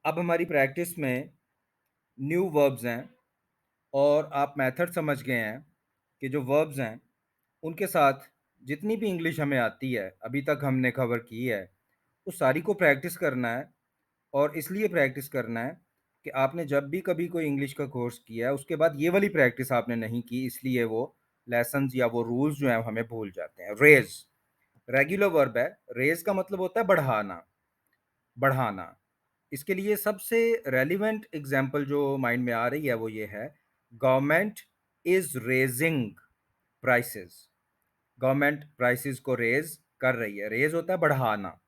अब हमारी प्रैक्टिस में न्यू वर्ब्स हैं और आप मेथड समझ गए हैं कि जो वर्ब्स हैं उनके साथ जितनी भी इंग्लिश हमें आती है अभी तक हमने कवर की है उस सारी को प्रैक्टिस करना है। और इसलिए प्रैक्टिस करना है कि आपने जब भी कभी कोई इंग्लिश का कोर्स किया है उसके बाद ये वाली प्रैक्टिस आपने नहीं की, इसलिए वो लेसन्स या वो रूल्स जो हैं हमें भूल जाते हैं। रेज रेगुलर वर्ब है। रेज का मतलब होता है बढ़ाना, बढ़ाना। इसके लिए सबसे रेलिवेंट एग्जाम्पल जो माइंड में आ रही है वो ये है, government is raising prices. Government prices को रेज कर रही है। रेज होता है बढ़ाना,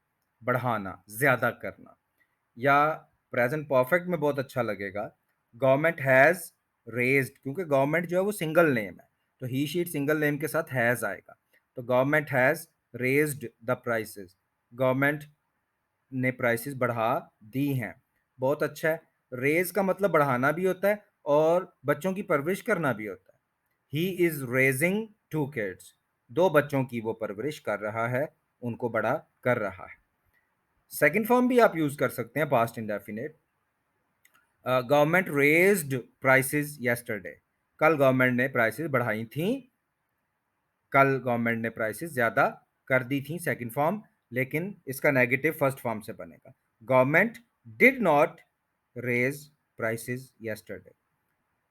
बढ़ाना, ज्यादा करना। या प्रेजेंट परफेक्ट में बहुत अच्छा लगेगा, गवर्नमेंट हैज रेज्ड, क्योंकि गवर्नमेंट जो है वो सिंगल नेम है तो ही शीट सिंगल नेम के साथ हैज आएगा। तो government has raised the prices, government ने प्राइसेस बढ़ा दी हैं। बहुत अच्छा है। रेज का मतलब बढ़ाना भी होता है और बच्चों की परवरिश करना भी होता है। He is raising two kids, दो बच्चों की वो परवरिश कर रहा है, उनको बड़ा कर रहा है। सेकंड फॉर्म भी आप यूज कर सकते हैं, past indefinite. Government raised prices yesterday, कल गवर्नमेंट ने प्राइसेस बढ़ाई थी, कल गवर्नमेंट ने प्राइसेस ज्यादा कर दी थी, सेकंड फॉर्म। लेकिन इसका नेगेटिव फर्स्ट फॉर्म से बनेगा, government did not raise prices yesterday.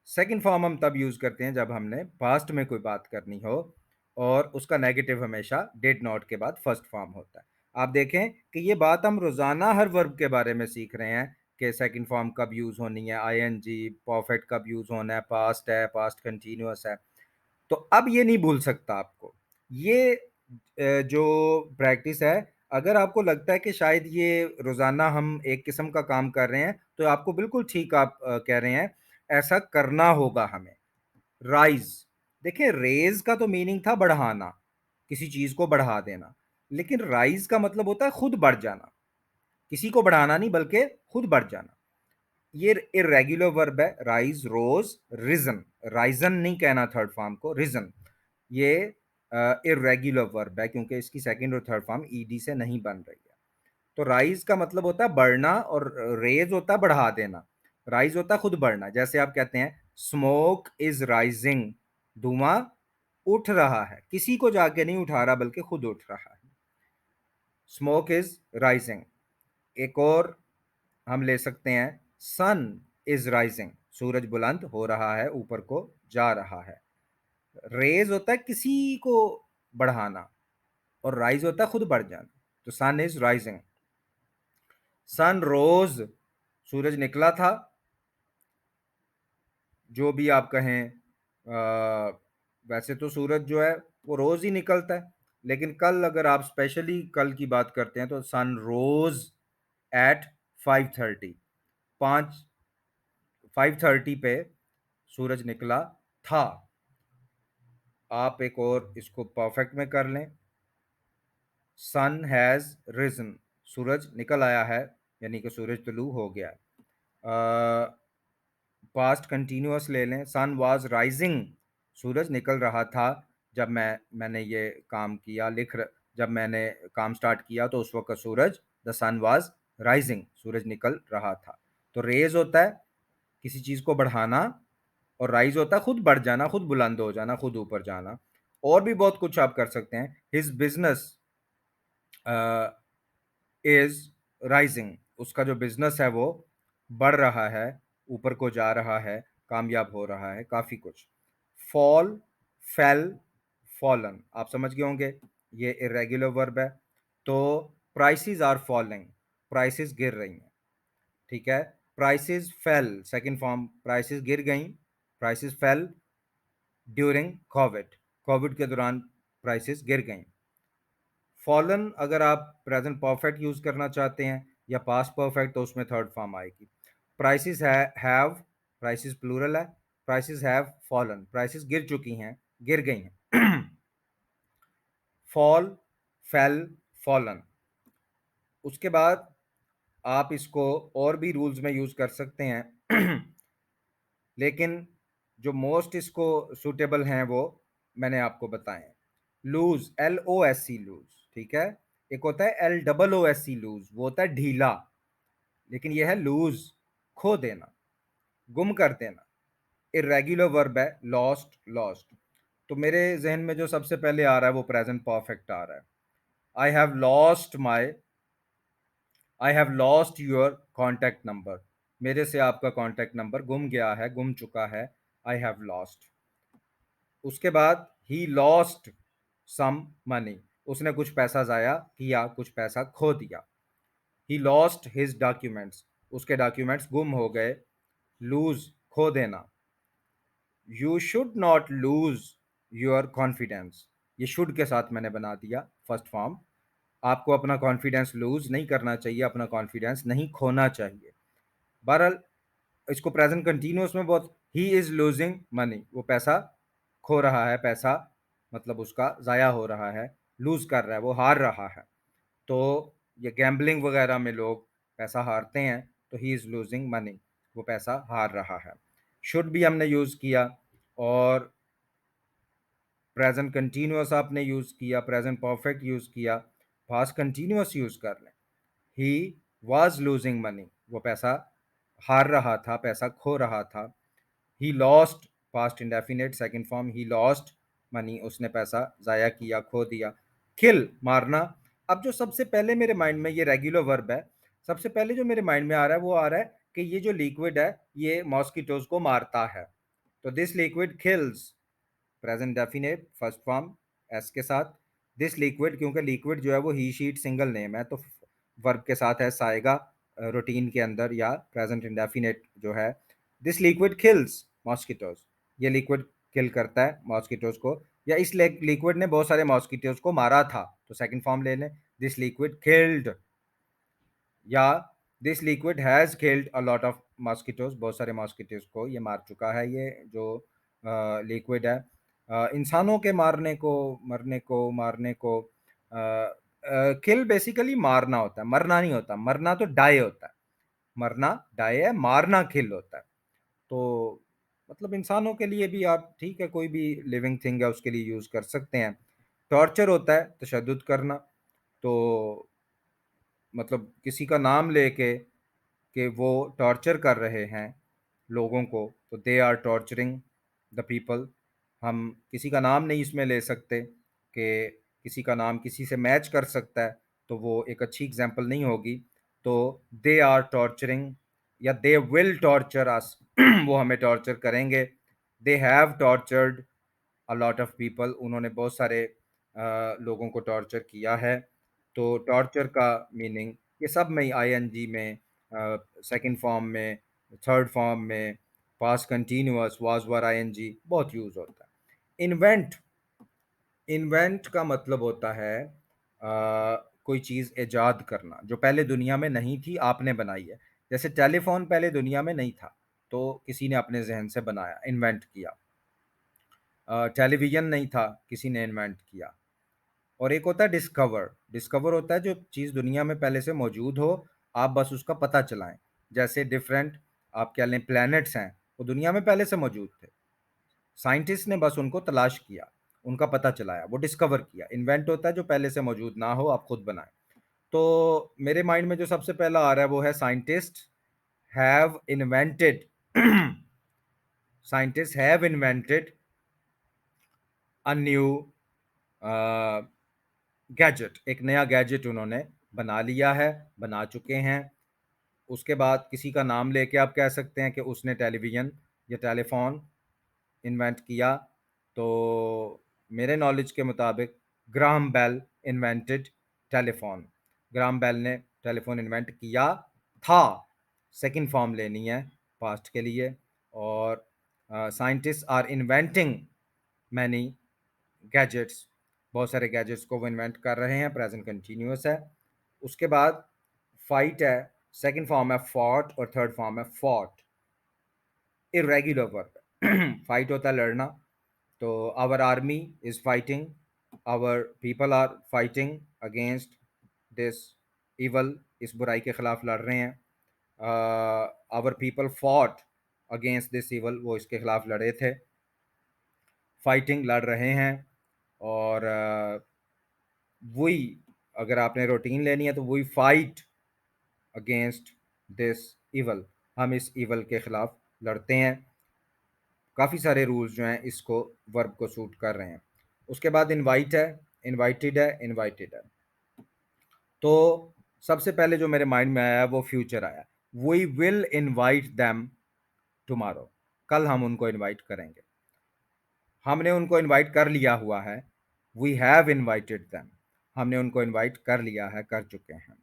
Second form हम तब यूज करते हैं जब हमने पास्ट में कोई बात करनी हो और उसका नेगेटिव हमेशा डिड नॉट के बाद फर्स्ट फॉर्म होता है। आप देखें कि ये बात हम रोजाना हर वर्ब के बारे में सीख रहे हैं कि सेकंड फॉर्म कब यूज होनी है, आईएनजी परफेक्ट कब यूज होना है, पास्ट कंटिन्यूअस है। तो अब ये नहीं भूल सकता आपको। ये जो प्रैक्टिस है, अगर आपको लगता है कि शायद ये रोजाना हम एक किस्म का काम कर रहे हैं तो आपको बिल्कुल ठीक आप कह रहे हैं, ऐसा करना होगा हमें। राइज, देखिए रेज का तो मीनिंग था बढ़ाना, किसी चीज को बढ़ा देना, लेकिन राइज का मतलब होता है खुद बढ़ जाना, किसी को बढ़ाना नहीं बल्कि खुद बढ़ जाना। ये इरेगुलर वर्ब है, राइज, रोज, रिजन। राइजन नहीं कहना थर्ड फॉर्म को, रिजन। ये इरेगुलर वर्ब है क्योंकि इसकी सेकंड और थर्ड फॉर्म ईडी से नहीं बन रही है। तो राइज का मतलब होता है बढ़ना और रेज होता है बढ़ा देना। राइज होता है खुद बढ़ना, जैसे आप कहते हैं स्मोक इज राइजिंग, धुआं उठ रहा है, किसी को जाके नहीं उठा रहा बल्कि खुद उठ रहा है। Smoke is rising. एक और हम ले सकते हैं, सन इज राइजिंग, सूरज बुलंद हो रहा है, ऊपर को जा रहा है। रेज होता है किसी को बढ़ाना और राइज होता है खुद बढ़ जाना। तो सन इज राइजिंग। सन रोज, सूरज निकला था, जो भी आप कहें। वैसे तो सूरज जो है वो रोज ही निकलता है, लेकिन कल अगर आप स्पेशली कल की बात करते हैं तो सन रोज एट 5:30, 5:30 पे सूरज निकला था। आप एक और इसको परफेक्ट में कर लें, सन हैज रिजन, सूरज निकल आया है, यानी कि सूरज तुलू हो गया। पास्ट कंटिन्यूअस ले लें, सन वाज राइजिंग, सूरज निकल रहा था जब मैंने ये काम किया, जब मैंने काम स्टार्ट किया तो उस वक्त सूरज, द सन वाज राइजिंग, सूरज निकल रहा था। तो रेज होता है किसी चीज को बढ़ाना और राइज होता है खुद बढ़ जाना, खुद बुलंद हो जाना, खुद ऊपर जाना। और भी बहुत कुछ आप कर सकते हैं, हिज बिजनेस इज राइजिंग, उसका जो बिजनेस है वो बढ़ रहा है, ऊपर को जा रहा है, कामयाब हो रहा है, काफी कुछ। फॉल, फेल, फॉलन, आप समझ गए होंगे, ये इरेगुलर वर्ब है। तो प्राइसेस आर फॉलिंग, प्राइसेस गिर रही हैं, ठीक है। Prices fail, second form, prices गिर गई, prices fail during Covid, Covid के दौरान प्राइसेस गिर गई। फॉलन अगर आप प्रेजेंट परफेक्ट यूज करना चाहते हैं या पास्ट परफेक्ट तो उसमें थर्ड फॉर्म आएगी। प्राइसेस हैव, प्राइसेस प्लूरल है, प्राइसेस हैव फॉलन, प्राइसेस गिर चुकी हैं, गिर गई हैं। Fall, fail, fallen. उसके बाद आप इसको और भी रूल्स में यूज कर सकते हैं। लेकिन जो मोस्ट इसको सुटेबल हैं वो मैंने आपको बताए। लूज, LOSC लूज, ठीक है। एक होता है LOOSC लूज, वो होता है ढीला, लेकिन ये है लूज, खो देना, गुम कर देना। इर्रेगुलर वर्ब है लॉस्ट, लॉस्ट। तो मेरे जहन में जो सबसे पहले आ रहा है वो प्रेजेंट परफेक्ट आ रहा है। I have lost my, I have lost your contact number, मेरे से आपका कॉन्टैक्ट नंबर गुम गया है, गुम चुका है। I have lost. उसके बाद ही लॉस्ट सम मनी, उसने कुछ पैसा जाया किया, कुछ पैसा खो दिया। ही लॉस्ट हिज डॉक्यूमेंट्स, उसके डॉक्यूमेंट्स गुम हो गए। लूज, खो देना। You should not lose your confidence, ये शुड के साथ मैंने बना दिया फर्स्ट फॉर्म। आपको अपना कॉन्फिडेंस लूज नहीं करना चाहिए, अपना कॉन्फिडेंस नहीं खोना चाहिए। बहरहाल इसको प्रेजेंट कंटिन्यूअस में बहुत, ही इज लूजिंग मनी, वो पैसा खो रहा है, पैसा मतलब उसका ज़ाया हो रहा है, लूज कर रहा है, वो हार रहा है। तो ये गैम्बलिंग वगैरह में लोग पैसा हारते हैं, तो ही इज़ लूजिंग मनी, वो पैसा हार रहा है। शुड भी हमने यूज़ किया, और प्रेजेंट कंटिन्यूअस आपने यूज़ किया, प्रेजेंट परफेक्ट यूज़ किया, पास्ट कंटिन्यूअस यूज़ कर लें। ही वॉज लूजिंग मनी, वो पैसा हार रहा था, पैसा खो रहा था। He lost, past indefinite second form, he lost money, उसने पैसा ज़ाया किया, खो दिया। किल, मारना। अब जो सबसे पहले मेरे माइंड में, ये रेगुलर वर्ब है, सबसे पहले जो मेरे माइंड में आ रहा है वो आ रहा है कि ये जो लिक्विड है ये मॉस्किटोज को मारता है। तो this liquid kills, present definite first form S के साथ। दिस लिक्विड, क्योंकि लिक्विड जो है वो ही शीट सिंगल नेम है, तो वर्ब के साथ एस आएगा रूटीन के अंदर, या प्रेजेंट इंडेफिनेट जो है। दिस लिक्विड किल्स मॉस्किटोज, ये लिक्विड किल करता है मॉस्किटोज को, या इस लिक्विड ने बहुत सारे मॉस्किटोज को मारा था, तो सेकंड फॉर्म ले लें, दिस लिक्विड किल्ड। या this liquid has killed a lot of mosquitoes, बहुत सारे मॉस्किटोज को ये मार चुका है, ये जो लिक्विड है। इंसानों के मारने को, मरने को, मारने को, किल बेसिकली मारना होता है, मरना नहीं होता। मरना तो डाई होता है, मरना डाई है, मारना किल होता है। तो मतलब इंसानों के लिए भी आप ठीक है, कोई भी लिविंग थिंग है उसके लिए यूज़ कर सकते हैं। टॉर्चर होता है तशद्दुद करना, तो मतलब किसी का नाम लेके कि वो टॉर्चर कर रहे हैं लोगों को, तो they are torturing the people. हम किसी का नाम नहीं इसमें ले सकते कि किसी का नाम किसी से मैच कर सकता है, तो वो एक अच्छी एग्जांपल नहीं होगी। तो दे आर टॉर्चरिंग, या दे विल टॉर्चर अस, वो हमें टॉर्चर करेंगे। They have tortured a lot of people, उन्होंने बहुत सारे लोगों को टॉर्चर किया है। तो टॉर्चर का मीनिंग ये सब में, आईएनजी में, सेकंड फॉर्म में, थर्ड फॉर्म में, past continuous, was were ing बहुत यूज होता है। इन्वेंट, इन्वेंट का मतलब होता है कोई चीज़ ईजाद करना जो पहले दुनिया में नहीं थी, आपने बनाई है। जैसे टेलीफोन पहले दुनिया में नहीं था, तो किसी ने अपने जहन से बनाया, इन्वेंट किया। टेलीविज़न नहीं था, किसी ने इन्वेंट किया। और एक होता है डिस्कवर, डिस्कवर होता है जो चीज़ दुनिया में पहले से मौजूद हो, आप बस उसका पता चलाएं। जैसे डिफरेंट, आप क्या लें, प्लैनेट्स हैं, वो दुनिया में पहले से मौजूद थे, साइंटिस्ट ने बस उनको तलाश किया, उनका पता चलाया, वो डिस्कवर किया। इन्वेंट होता है जो पहले से मौजूद ना हो, आप खुद बनाएं। तो मेरे माइंड में जो सबसे पहला आ रहा है वो है scientist have invented, scientist have invented a new gadget, एक नया गैजेट उन्होंने बना लिया है, बना चुके हैं। उसके बाद किसी का नाम लेके आप कह सकते हैं कि उसने टेलीविज़न या टेलीफोन इन्वेंट किया। तो मेरे नॉलेज के मुताबिक Graham Bell invented telephone, Graham Bell ने टेलीफोन इन्वेंट किया था, सेकंड फॉर्म लेनी है पास्ट के लिए। और scientist are inventing many gadgets, बहुत सारे गैजेट्स को वो इन्वेंट कर रहे हैं, प्रेजेंट कंटिन्यूअस है। उसके बाद फाइट है, सेकंड फॉर्म है फॉट, और थर्ड फॉर्म है फॉट, इरेगुलर वर्ब। फाइट होता है लड़ना, तो our army is fighting, our people are fighting against this evil, इस बुराई के खिलाफ लड़ रहे हैं। Our people fought against this evil, वो इसके खिलाफ लड़े थे। फाइटिंग, लड़ रहे हैं। और वही, अगर आपने रूटीन लेनी है तो वही फाइट अगेंस्ट दिस इवल, हम इस इवल के खिलाफ लड़ते हैं। काफ़ी सारे रूल्स जो हैं इसको वर्ब को सूट कर रहे हैं। उसके बाद इनवाइट है, इनवाइटेड है, इनवाइटेड है। तो सबसे पहले जो मेरे माइंड में आया वो फ्यूचर आया। We will invite them tomorrow, कल हम उनको इनवाइट करेंगे। हमने उनको इनवाइट कर लिया हुआ है, वी हैव इनवाइटेड देम, हमने उनको इनवाइट कर लिया है, कर चुके हैं।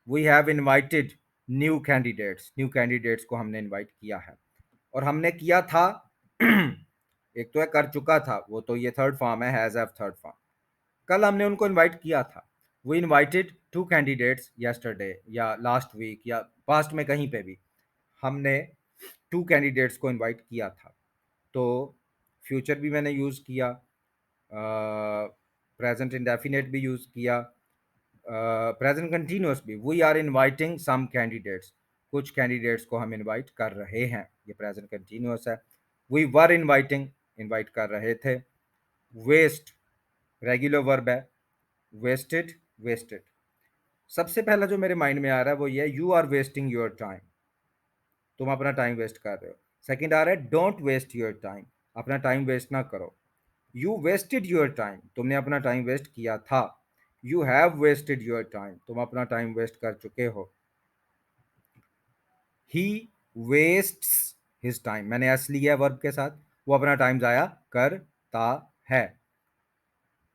We have invited new candidates, new candidates को हमने इनवाइट किया है। और हमने किया था एक तो है कर चुका था, वो तो ये थर्ड फॉर्म है, हैज हैव थर्ड फॉर्म। कल हमने उनको इनवाइट किया था। We invited two candidates yesterday, या लास्ट वीक, या पास्ट में कहीं पे भी हमने टू कैंडिडेट्स को इनवाइट किया था। तो फ्यूचर भी मैंने यूज़ किया, प्रेजेंट इंडेफिनेट भी यूज़ किया, प्रेजेंट कंटिन्यूस भी। We are inviting some candidates, कुछ कैंडिडेट्स को हम इनवाइट कर रहे हैं, ये प्रेजेंट कंटिन्यूस है। वी वर इनवाइटिंग, इनवाइट कर रहे थे। वेस्ट रेगुलर वर्ब है, वेस्टेड, वेस्टेड। सबसे पहला जो मेरे माइंड में आ रहा है वो ये है, you are wasting your time, तुम अपना टाइम वेस्ट कर रहे हो। सेकंड आ रहा है, डोंट वेस्ट योर टाइम, अपना टाइम वेस्ट ना करो। यू वेस्टेड योर टाइम, तुमने अपना टाइम वेस्ट किया था। You have wasted your time, तुम अपना टाइम वेस्ट कर चुके हो। ही वेस्ट्स हिज टाइम, मैंने एस लिया है वर्ब के साथ, वो अपना टाइम जाया करता है।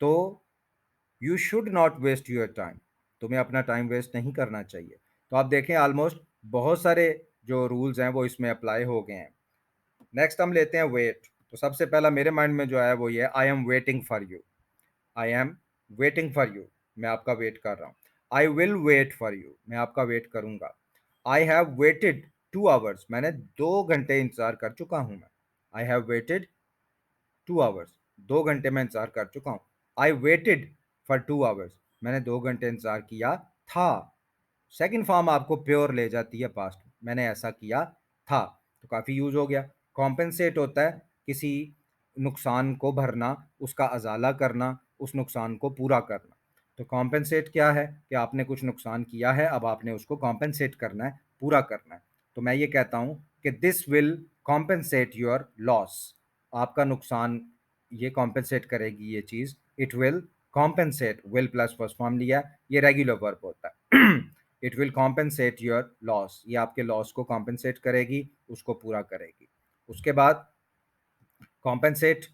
तो you should not waste your time, तुम्हें अपना टाइम वेस्ट नहीं करना चाहिए। तो आप देखें ऑलमोस्ट बहुत सारे जो रूल्स हैं वो इसमें अप्लाई हो गए हैं। नेक्स्ट हम लेते हैं वेट। तो सबसे पहला मेरे माइंड में जो है वो ये, I am waiting for you, I am waiting for you, मैं आपका वेट कर रहा हूँ। I will wait for you, मैं आपका वेट करूंगा। आई हैव वेटेड 2 आवर्स, मैंने 2 घंटे इंतजार कर चुका हूँ मैं। आई हैव वेटेड 2 आवर्स, 2 घंटे मैं इंतजार कर चुका हूँ। आई वेटेड फॉर 2 आवर्स, मैंने 2 घंटे इंतजार किया था। सेकंड फॉर्म आपको प्योर ले जाती है पास्ट, मैंने ऐसा किया था, तो काफ़ी यूज हो गया। कॉम्पेंसेट होता है किसी नुकसान को भरना, उसका अजाला करना, उस नुकसान को पूरा करना। तो कॉम्पेंसेट क्या है कि आपने कुछ नुकसान किया है, अब आपने उसको कॉम्पेंसेट करना है, पूरा करना है। तो मैं ये कहता हूँ कि this will compensate your loss, आपका नुकसान ये कॉम्पेंसेट करेगी ये चीज़। It will compensate, will plus first form लिया, ये रेगुलर वर्ब होता है। It will compensate your loss, ये आपके लॉस को कॉम्पेंसेट करेगी, उसको पूरा करेगी। उसके बाद कॉम्पेंसेट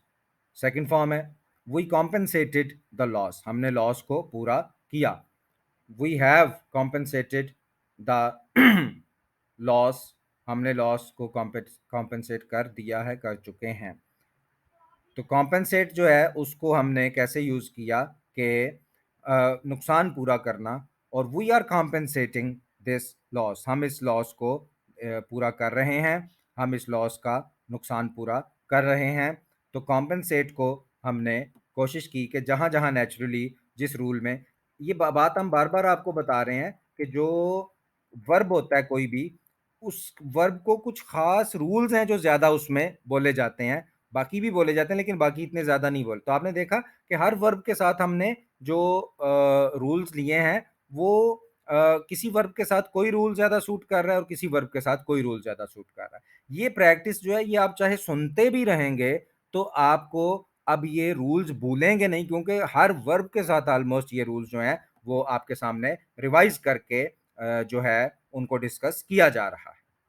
सेकंड फॉर्म है, वी कॉम्पेंसेटेड द लॉस, हमने लॉस को पूरा किया। We have compensated the loss, हमने लॉस को कॉम्पेंसेट कर दिया है, कर चुके हैं। तो कॉम्पेंसेट जो है उसको हमने कैसे यूज़ किया कि नुकसान पूरा करना, और we are compensating this loss, हम इस लॉस को पूरा कर रहे हैं, हम इस लॉस का नुकसान पूरा कर रहे हैं। तो कॉम्पेंसेट को हमने कोशिश की कि जहाँ जहाँ नेचुरली जिस रूल में, ये बात हम बार बार आपको बता रहे हैं कि जो वर्ब होता है कोई भी, उस वर्ब को कुछ खास रूल्स हैं जो ज़्यादा उसमें बोले जाते हैं, बाकी भी बोले जाते हैं लेकिन बाकी इतने ज़्यादा नहीं बोले। तो आपने देखा कि हर वर्ब के साथ हमने जो रूल्स लिए हैं वो किसी वर्ब के साथ कोई रूल ज़्यादा सूट कर रहा है और किसी वर्ब के साथ कोई रूल ज़्यादा सूट कर रहा है। ये प्रैक्टिस जो है ये आप चाहे सुनते भी रहेंगे तो आपको अब ये रूल्स भूलेंगे नहीं, क्योंकि हर वर्ब के साथ ऑलमोस्ट ये रूल्स जो हैं वो आपके सामने रिवाइज करके जो है उनको डिस्कस किया जा रहा है।